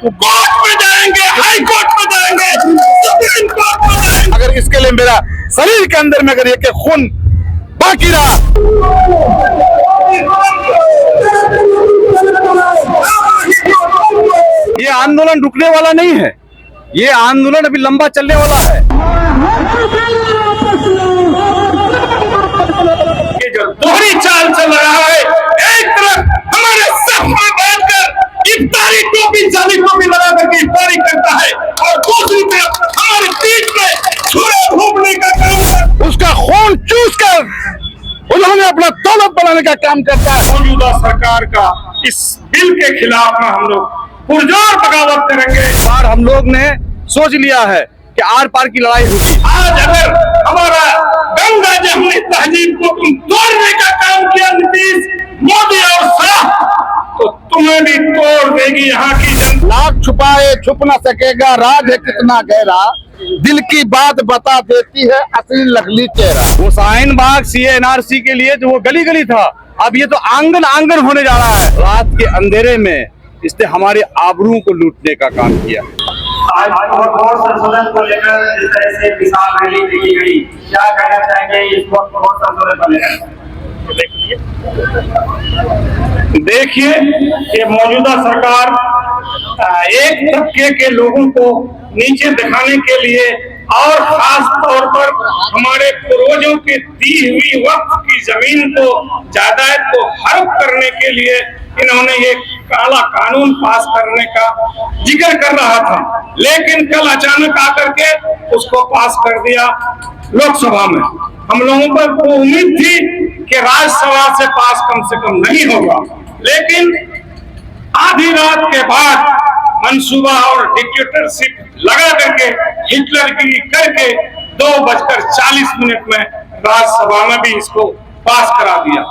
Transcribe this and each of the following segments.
को कोर्ट में जाएंगे, हाई कोर्ट में जाएंगे, सुप्रीम कोर्ट में जाएंगे। अगर इसके लिए मेरा शरीर के अंदर में अगर एक खून बाकी रहा, ये आंदोलन रुकने वाला नहीं है। ये आंदोलन अभी लंबा चलने वाला है। ये जो दोहरी चाल चल रहा है, एक तरफ हमारे सर में बैठकर इफ्तारी टोपी जाली टोपी लगा करके इफ्तारी करता है और दूसरी तरफ हमारे पीठ में छुरे घूमने का काम, उसका खून चूस कर उन्होंने अपना दौलत बनाने का काम करता है। मौजूदा सरकार का इस बिल के खिलाफ में हम लोग पुरजोर बगावत करेंगे। और हम लोग ने सोच लिया है कि आर पार की लड़ाई होगी। आज अगर हमारा गंगा जमुनी तहजीब को तुम तोड़ने का काम किया नीतीश, मोदी और शाह, तो तुम्हें भी तोड़ देगी यहाँ की जनता। लाख छुपाए छुप न सकेगा, राज है कितना गहरा, दिल की बात बता देती है असली नकली चेहरा। वो शाहीन बाग CA/NRC के लिए जो वो गली गली था, अब ये तो आंगन आंगन होने जा रहा है। रात के अंधेरे में इसने हमारे आबरू को लूटने का काम किया। आज और संशोधन को लेकर जिस तरह से किसान रैली की गई, क्या कहना चाहेंगे इस वक्त और संशोधन को लेकर? देखिए, ये मौजूदा सरकार एक तबके के लोगों को नीचे दिखाने के लिए और खास तौर पर हमारे पूर्वजों की दी हुई वक्फ की जमीन को, जायदाद को हड़प करने के लिए इन्होंने ये काला कानून पास करने का जिक्र कर रहा था, लेकिन कल अचानक आकर के उसको पास कर दिया लोकसभा में। हम लोगों पर वो उम्मीद थी कि राज्यसभा से पास कम से कम नहीं होगा, लेकिन आधी रात के बाद मंसूबा और डिक्टेटरशिप लगा करके हिटलरगिरी करके 2:40 में राज्यसभा में भी इसको पास करा दिया।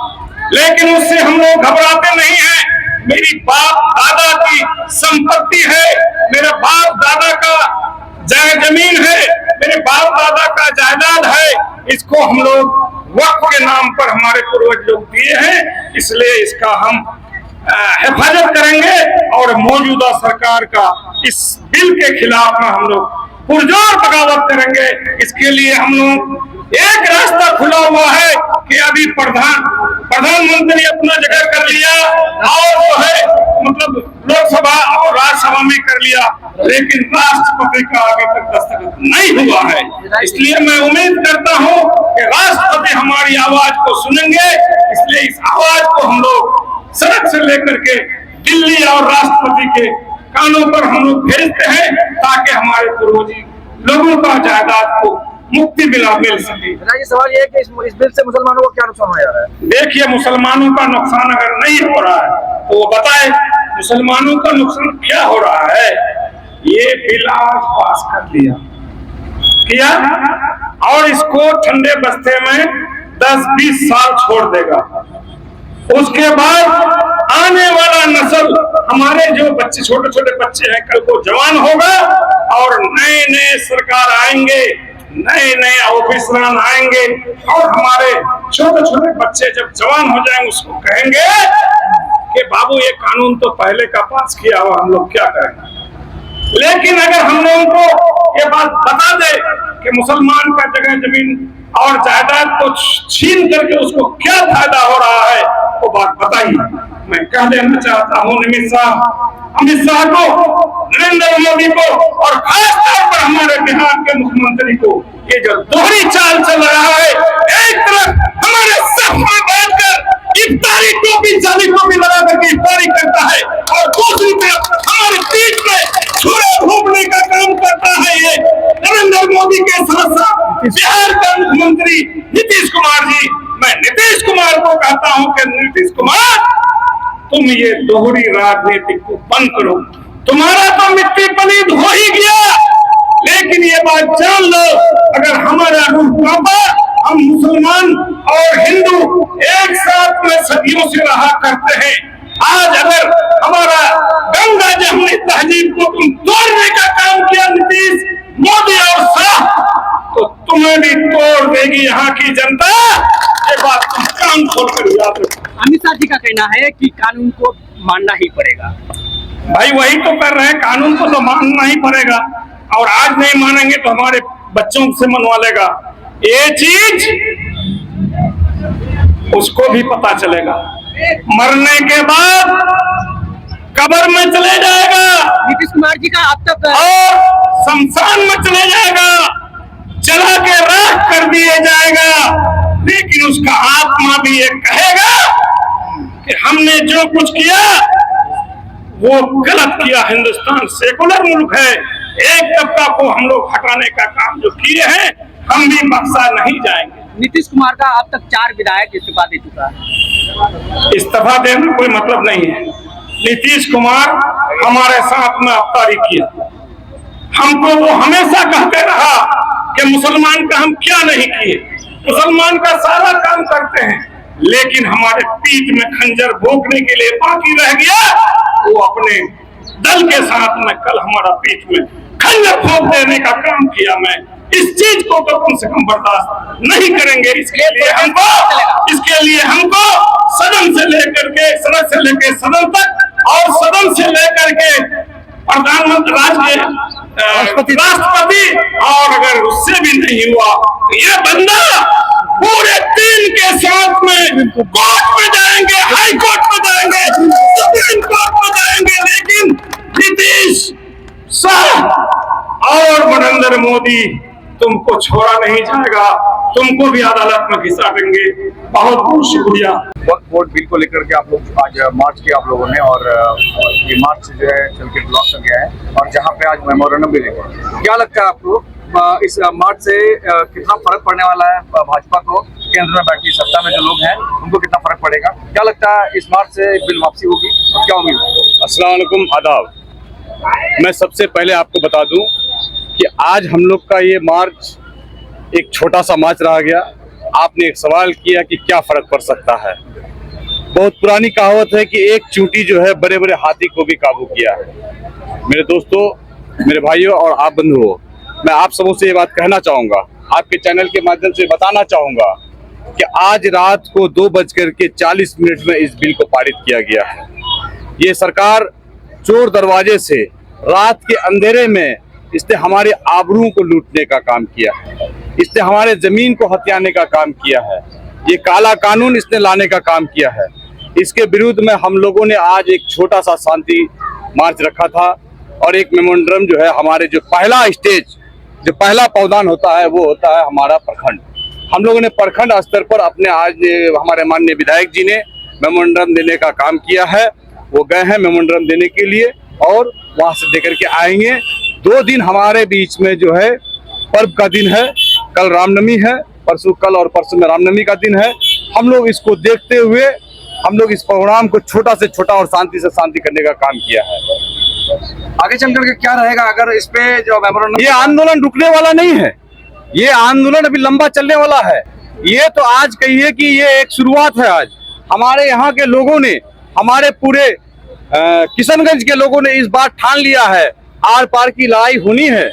लेकिन उससे हम लोग घबराते नहीं हैं। मेरी बाप दादा की संपत्ति है, मेरे बाप दादा का जमीन है, मेरे बाप दादा का जायदाद है, इसको हम लोग वक्फ के नाम पर हमारे पूर्वज लोग दिए हैं, इसलिए इसका हम हिफाजत करेंगे और मौजूदा सरकार का इस बिल के खिलाफ में हम लोग पुरजोर बगावत करेंगे। इसके लिए हम लोग एक रास्ता खुला हुआ है कि अभी प्रधानमंत्री अपना जगह कर लिया और जो है मतलब लोकसभा और राज्यसभा में कर लिया, लेकिन राष्ट्रपति का अभी तक दस्तखत नहीं हुआ है। इसलिए मैं उम्मीद करता हूं कि राष्ट्रपति हमारी आवाज को सुनेंगे, इसलिए इस आवाज को हम लोग सड़क से लेकर के दिल्ली और राष्ट्रपति के कानों पर हम लोग भेजते हैं, ताकि हमारे पूर्वजी लोगों का जायदाद को मुक्ति मिल सके। ये सवाल ये है कि इस बिल से मुसलमानों को क्या नुकसान हो जा रहा है? देखिए, मुसलमानों का नुकसान अगर नहीं हो रहा है तो वो बताए मुसलमानों का नुकसान क्या हो रहा है। ये बिल आज पास कर किया और इसको ठंडे बस्ते में 10-20 साल छोड़ देगा। उसके बाद आने वाला नस्ल, हमारे जो बच्चे छोटे छोटे बच्चे हैं, कल को जवान होगा और नए नए सरकार आएंगे, नए नए ऑफिसरान आएंगे और हमारे छोटे छोटे बच्चे जब जवान हो जाएंगे उसको कहेंगे कि बाबू ये कानून तो पहले का पास किया हुआ, हम लोग क्या करेंगे। लेकिन अगर हम लोगों को ये बात बता दे कि मुसलमान का जगह जमीन और जायदाद को छीन करके उसको क्या फायदा हो रहा है, वो बात बताइए। मैं कह देना चाहता हूँ अमित शाह को, नरेंद्र मोदी को और खास तौर पर हमारे बिहार के मुख्यमंत्री को, ये जो दोहरी चाल चल रहा है, एक तरफ हमारे सर में बैठकर इफ्तारी टोपी जाली टोपी लगा करके इफ्तारी करता है और दूसरी तरफ हमारे पीठ में छुरे घूमने का काम करता है। ये नरेंद्र मोदी के साथ साथ बिहार का मुख्यमंत्री नीतीश कुमार जी, मैं नीतीश कुमार को कहता हूं कि नीतीश कुमार, तुम ये दोहरी राजनीति को बंद करो। तुम्हारा तो मिट्टी पलीद हो ही गया, लेकिन ये बात जान लो, अगर हमारा रूह कांपा, हम मुसलमान और हिंदू एक साथ में सदियों से रहा करते हैं। आज अगर हमारा गंगा जमुनी तहजीब को तुम तोड़ने का काम किया नीतीश, मोदी और शाह, तो तुम्हें भी तोड़ देगी यहाँ की जनता। ये बात तुम कान खोल कर याद रखो। अमित शाह जी का कहना है कि कानून को मानना ही पड़ेगा। भाई वही तो कर रहे हैं, कानून को तो मानना ही पड़ेगा, और आज नहीं मानेंगे तो हमारे बच्चों से मनवा लेगा। ये चीज उसको भी पता चलेगा, मरने के बाद कब्र में चले जाएगा नीतीश कुमार जी का अब तक और शमशान में चले जाएगा, जला के राख कर दिए जाएगा, लेकिन उसका आत्मा भी ये कहेगा कि हमने जो कुछ किया वो गलत किया। हिंदुस्तान सेकुलर मुल्क है, एक तबका को हम लोग हटाने का काम जो किए हैं हम भी बख्शा नहीं जाएंगे। नीतीश कुमार का अब तक 4 विधायक इस्तीफा दे चुका है। इस्तीफा देने कोई मतलब नहीं है। नीतीश कुमार हमारे साथ में अफ्तारी किया, हमको वो हमेशा कहते रहा कि मुसलमान का हम क्या नहीं किए, मुसलमान का सारा काम करते हैं, लेकिन हमारे पीठ में खंजर भोंकने के लिए बाकी रह गया। वो अपने दल के साथ में कल हमारा पीठ में खंजर भोंक देने का काम किया। मैं इस चीज को तो कम से कम बर्दाश्त नहीं करेंगे। इसके लिए हमको सदन से लेकर के सदन तक और सदन से लेकर के प्रधानमंत्री राष्ट्रपति, और अगर उससे भी नहीं हुआ तो ये बंदा पूरे टीम के साथ में कोर्ट में जाएंगे, हाई कोर्ट में जाएंगे, सुप्रीम कोर्ट में जाएंगे, लेकिन नीतीश शाह और नरेंद्र मोदी तुमको छोड़ा नहीं जाएगा, तुमको भी अदालत में घिसा देंगे। बहुत बहुत शुक्रिया। वक्फ बोर्ड बिल को लेकर के आप लोग आज मार्च किया आप लोगों ने, और ये मार्च जो है चल के ब्लॉक कर गया है, और जहाँ पे आज मेमोरेंडम भी देखा, क्या लगता है आपको इस मार्च से कितना फर्क पड़ने वाला है भाजपा को? केंद्र में बैठी सत्ता में जो लोग हैं उनको कितना फर्क पड़ेगा? क्या लगता है इस मार्च से बिल वापसी होगी और क्या उम्मीद है? अस्सलाम वालेकुम, आदाब। मैं सबसे पहले आपको बता दूं कि आज हम लोग का ये मार्च एक छोटा सा मार्च रह गया। आपने एक सवाल किया कि क्या फर्क पड़ सकता है। बहुत पुरानी कहावत है कि एक चींटी जो है बड़े बड़े हाथी को भी काबू किया है। मेरे दोस्तों, मेरे भाइयों और आप बंधुओं, मैं आप सबों से ये बात कहना चाहूँगा, आपके चैनल के माध्यम से बताना चाहूँगा कि आज रात को 2:40 में इस बिल को पारित किया गया है। ये सरकार चोर दरवाजे से रात के अंधेरे में इसने हमारे आबरूओं को लूटने का काम किया है, इसने हमारे जमीन को हथियाने का काम किया है, ये काला कानून इसने लाने का काम किया है। इसके विरुद्ध में हम लोगों ने आज एक छोटा सा शांति मार्च रखा था, और एक मेमोरेंडम जो है हमारे जो पहला स्टेज, जो पहला पौधान होता है वो होता है हमारा प्रखंड। हम लोगों ने प्रखंड स्तर पर अपने आज हमारे माननीय विधायक जी ने मेमोरेंडम देने का काम किया है। वो गए हैं मेमोरेंडम देने के लिए और वहां से देकर के आएंगे। 2 दिन हमारे बीच में जो है पर्व का दिन है, कल रामनवमी है, परसों कल और परसों में रामनवमी का दिन है। हम लोग इसको देखते हुए हम लोग इस प्रोग्राम को छोटा से छोटा और शांति से शांति करने का काम किया है। आगे चल करके क्या रहेगा अगर इस पे जो मेमोरेंडम? ये आंदोलन रुकने वाला नहीं है, ये आंदोलन अभी लंबा चलने वाला है। ये तो आज कहिए कि ये एक शुरुआत है। आज हमारे यहाँ के लोगों ने, हमारे पूरे किशनगंज के लोगों ने इस बार ठान लिया है, आर पार की लड़ाई होनी है।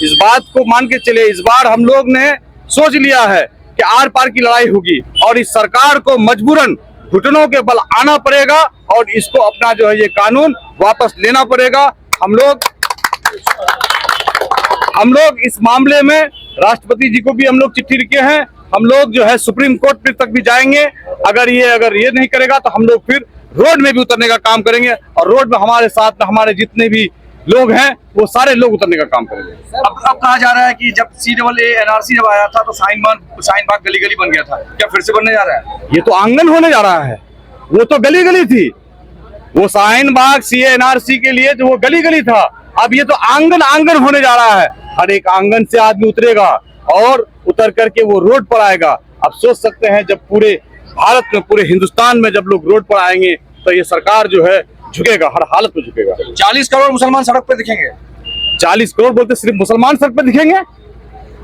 इस बात को मान के चले, इस बार हम लोग ने सोच लिया है कि आर पार की लड़ाई होगी, और इस सरकार को मजबूरन घुटनों के बल आना पड़ेगा और इसको अपना जो है ये कानून वापस लेना पड़ेगा। हम लोग इस मामले में राष्ट्रपति जी को भी हम लोग चिट्ठी लिखे हैं। हम लोग जो है सुप्रीम कोर्ट तक भी जाएंगे। अगर ये नहीं करेगा तो हम लोग फिर रोड में भी उतरने का काम करेंगे, और रोड में हमारे साथ में हमारे जितने भी लोग हैं वो सारे लोग उतरने का काम करेंगे। अब कहा जा रहा है कि जब CAA NRC जब आया था तो शाहीन बाग गली गली बन गया था, क्या फिर से बनने जा रहा है? ये तो आंगन होने जा रहा है, वो तो गली गली थी। वो शाहीन बाग CAA NRC के लिए जो वो गली गली था, अब ये तो आंगन आंगन होने जा रहा है। हर एक आंगन से आदमी उतरेगा और उतर करके वो रोड पर आएगा। अब सोच सकते हैं जब पूरे भारत में, पूरे हिंदुस्तान में जब लोग रोड पर आएंगे तो ये सरकार जो है झुकेगा, हर हालत में झुकेगा। 40 करोड़ मुसलमान सड़क पे दिखेंगे। 40 करोड़ बोलते सिर्फ मुसलमान सड़क पर दिखेंगे?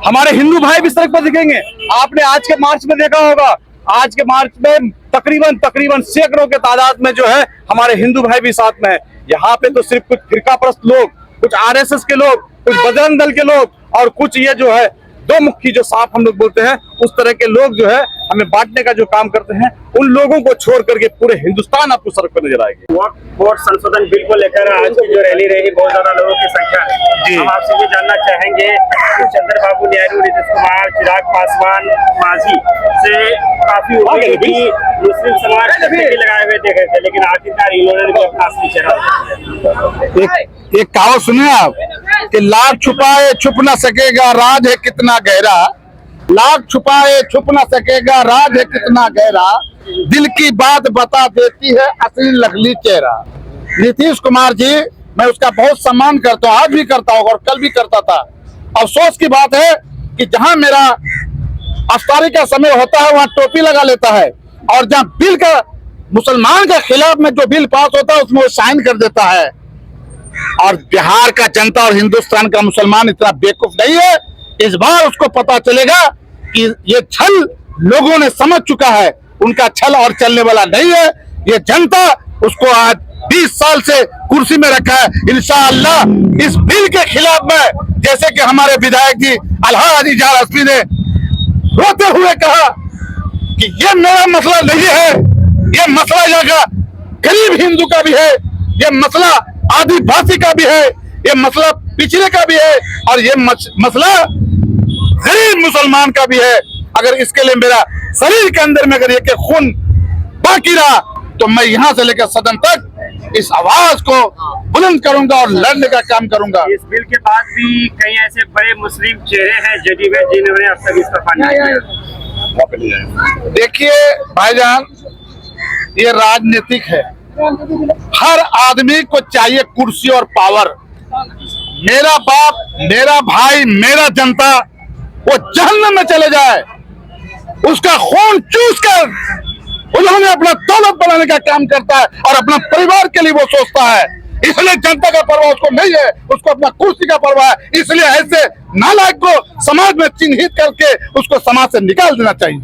हमारे हिंदू भाई भी सड़क पर दिखेंगे। आपने आज के मार्च में देखा होगा, आज के मार्च में तकरीबन सैकड़ों के तादाद में जो है हमारे हिंदू भाई भी साथ में है। यहाँ पे तो सिर्फ कुछ फिरकापरस्त लोग, कुछ RSS के लोग, कुछ बजरंग दल के लोग और कुछ ये जो है दो मुखी जो सांप हम लोग बोलते हैं, उस तरह के लोग जो है हमें बांटने का जो काम करते हैं, उन लोगों को छोड़ करके पूरे हिंदुस्तान आपको सड़क पर नजर आएगी। वक्फ बोर्ड संशोधन बिल को लेकर आज की जो रैली रही, बहुत ज्यादा लोगों की संख्या है। हम आपसे ये जानना चाहेंगे कि चंद्रबाबू नायडू, नीतीश कुमार, चिराग पासवान, मांझी से काफी उम्मीद थी, मुस्लिम समाज लगाए हुए देखे थे, लेकिन आखिरकार इन्होंने भी अपना असली चेहरा। एक कहावत सुने आप कि लाख छुपाए छुप न सकेगा राज है कितना गहरा, लाख छुपाए छुप न सकेगा राज है कितना गहरा, दिल की बात बता देती है असली नकली चेहरा। नीतीश कुमार जी, मैं उसका बहुत सम्मान करता हूँ, आज भी करता हूँ और कल भी करता था। अफसोस की बात है कि जहां मेरा अफ्तारी का समय होता है वहां टोपी लगा लेता है, और जहां बिल का मुसलमान के खिलाफ में जो बिल पास होता है उसमें वो साइन कर देता है। और बिहार का जनता और हिंदुस्तान का मुसलमान इतना बेवकूफ नहीं है, इस बार उसको पता चलेगा कि ये छल लोगों ने समझ चुका है, उनका छल और चलने वाला नहीं है। ये जनता उसको आज 20 साल से कुर्सी में रखा है। इंशाअल्लाह इस बिल के खिलाफ में, जैसे कि हमारे विधायक जी अलहाज इजहार हस्बी ने रोते हुए कहा कि ये मेरा मसला नहीं है, ये मसला यहाँ का गरीब हिंदू का भी है, ये मसला आदिवासी का भी है, ये मसला पिछड़े का भी है, और ये मसला गरीब मुसलमान का भी है। अगर इसके लिए मेरा शरीर के अंदर में अगर एक खून बाकी रहा तो मैं यहाँ से लेकर सदन तक इस आवाज को बुलंद करूंगा और लड़ने का काम करूंगा। इस बिल के बाद भी कई ऐसे बड़े मुस्लिम चेहरे हैं जदयू में जिन्होंने अब तक इस्तीफा नहीं दिया। देखिए भाईजान, ये राजनीतिक है, हर आदमी को चाहिए कुर्सी और पावर। मेरा बाप, मेरा भाई, मेरा जनता वो जहन्नम में चले जाए, उसका खून चूस कर उन्होंने अपना दौलत बनाने का काम करता है और अपना परिवार के लिए वो सोचता है। इसलिए जनता का परवाह उसको नहीं है, उसको अपना कुर्सी का परवाह है। इसलिए ऐसे नालायक को समाज में चिन्हित करके उसको समाज से निकाल देना चाहिए।